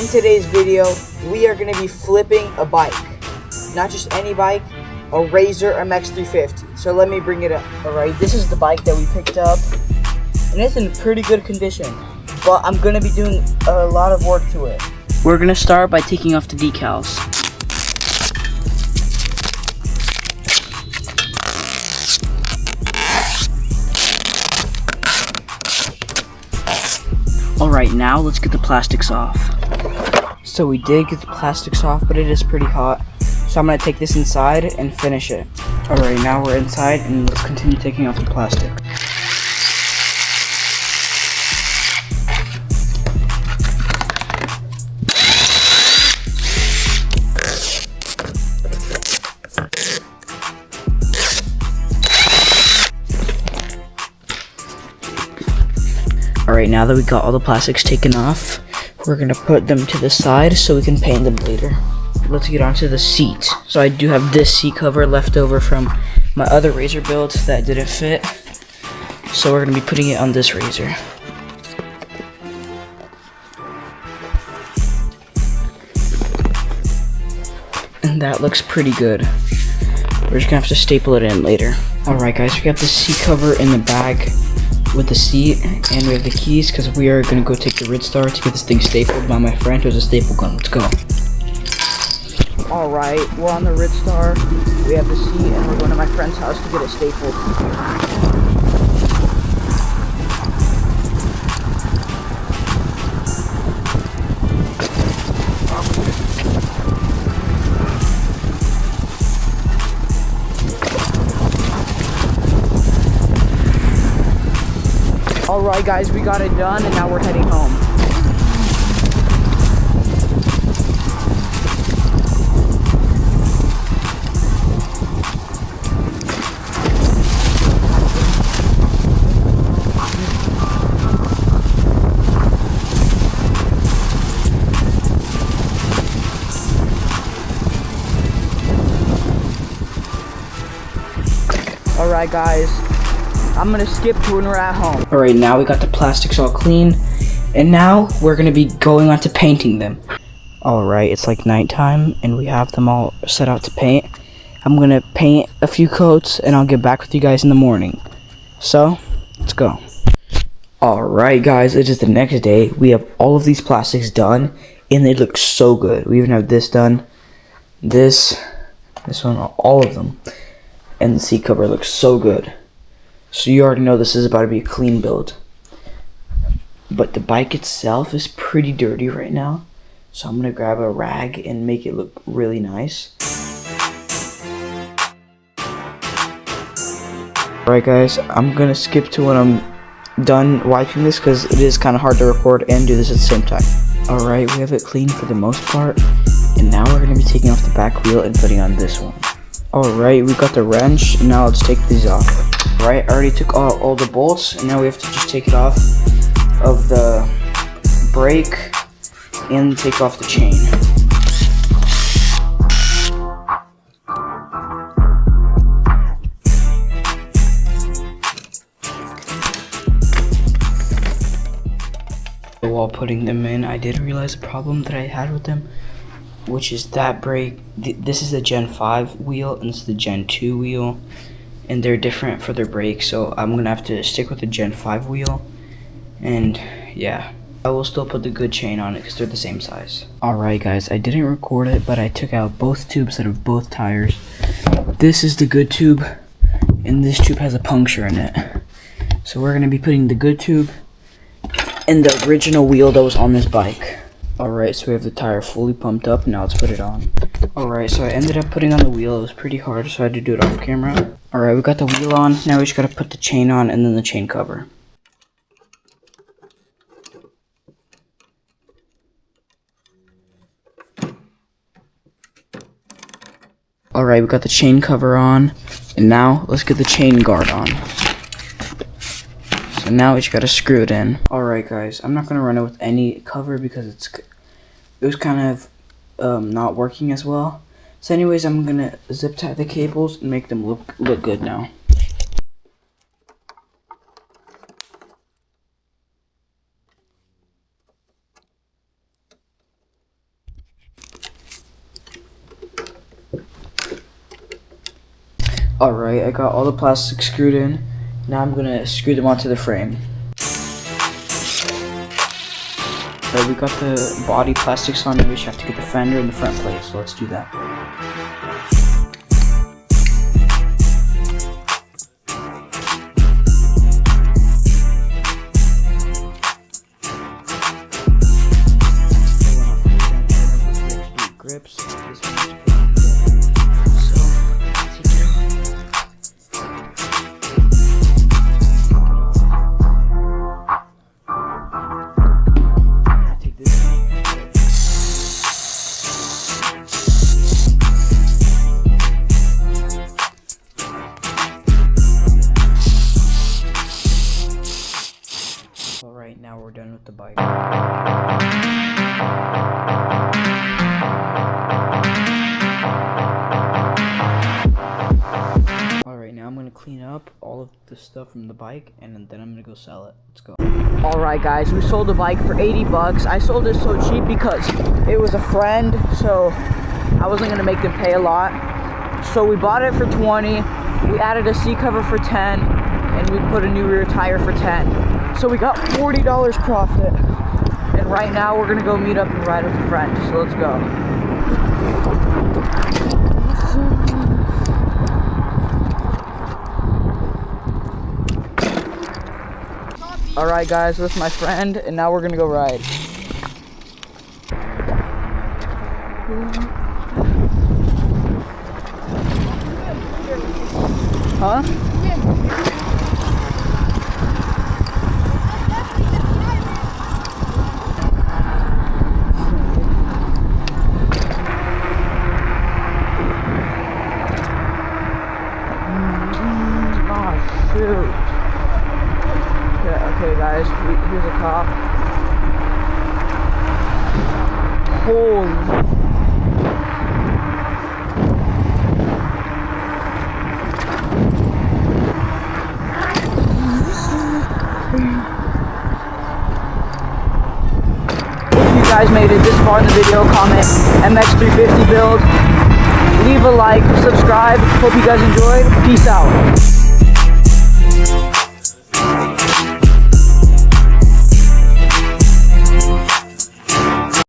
In today's video, we are going to be flipping a bike. Not just any bike, a Razor MX350. So let me bring it up. Alright, this is the bike that we picked up. And it's in pretty good condition. But I'm going to be doing a lot of work to it. We're going to start by taking off the decals. Alright, now let's get the plastics off. So we did get the plastics off, but it is pretty hot. So I'm going to take this inside and finish it. Alright, now we're inside and let's continue taking off the plastic. Alright, now that we got all the plastics taken off, we're going to put them to the side so we can paint them later. Let's get onto the seat. So I do have this seat cover left over from my other Razor build that didn't fit. So we're going to be putting it on this Razor. And that looks pretty good. We're just going to have to staple it in later. Alright guys, we got the seat cover in the bag with the seat, and we have the keys because we are going to go take the Ridstar to get this thing stapled by my friend who has a staple gun. Let's go. Alright, we're on the Ridstar, we have the seat, and we're going to my friend's house to get it stapled. Alright guys, we got it done and now we're heading home. Alright guys, I'm gonna skip to when we're at home. Alright, now we got the plastics all clean, and now we're gonna be going on to painting them. Alright, it's like nighttime, and we have them all set out to paint. I'm gonna paint a few coats, and I'll get back with you guys in the morning. So, let's go. Alright guys, it is the next day. We have all of these plastics done, and they look so good. We even have this done, this one, all of them. And the seat cover looks so good. So you already know this is about to be a clean build. But the bike itself is pretty dirty right now. So I'm going to grab a rag and make it look really nice. Alright guys, I'm going to skip to when I'm done wiping this because it is kind of hard to record and do this at the same time. Alright, we have it clean for the most part. And now we're going to be taking off the back wheel and putting on this one. Alright, we got the wrench, and now let's take these off. Alright, I already took all the bolts, and now we have to just take it off of the brake and take off the chain. While putting them in, I did realize a problem that I had with them, which is that brake. This is the Gen 5 wheel, and this is the Gen 2 wheel. And they're different for their brakes, so I'm gonna have to stick with the Gen 5 wheel. And yeah, I will still put the good chain on it because they're the same size. Alright guys, I didn't record it, but I took out both tubes out of both tires. This is the good tube, and this tube has a puncture in it. So we're gonna be putting the good tube in the original wheel that was on this bike. Alright, so we have the tire fully pumped up, now let's put it on. Alright, so I ended up putting on the wheel. It was pretty hard, so I had to do it off camera. Alright, we got the wheel on, now we just gotta put the chain on and then the chain cover. Alright, we got the chain cover on, and now let's get the chain guard on. So now we just gotta screw it in. Alright guys, I'm not gonna run it with any cover because it was kind of not working as well. So anyways, I'm gonna zip tie the cables and make them look good now. Alright, I got all the plastic screwed in. Now I'm gonna screw them onto the frame. Alright, we got the body plastics on, and we just have to get the fender and the front plate, so let's do that. Grips. This one is take this one. Alright, now we're done with the bike. Alright, now I'm gonna clean up all of the stuff from the bike, and then I'm gonna go sell it. Let's go. Alright guys, we sold the bike for 80 bucks. I sold it so cheap because it was a friend, so I wasn't gonna make them pay a lot. So we bought it for 20, we added a seat cover for 10, and we put a new rear tire for 10. So we got $40 profit. And right now we're gonna go meet up and ride with a friend, so let's go. Alright guys, with my friend, and now we're gonna go ride. Huh? Oh shoot. Okay guys, here's a cop. Holy. If you guys made it this far in the video, comment MX350 build. Leave a like, subscribe. Hope you guys enjoyed. Peace out.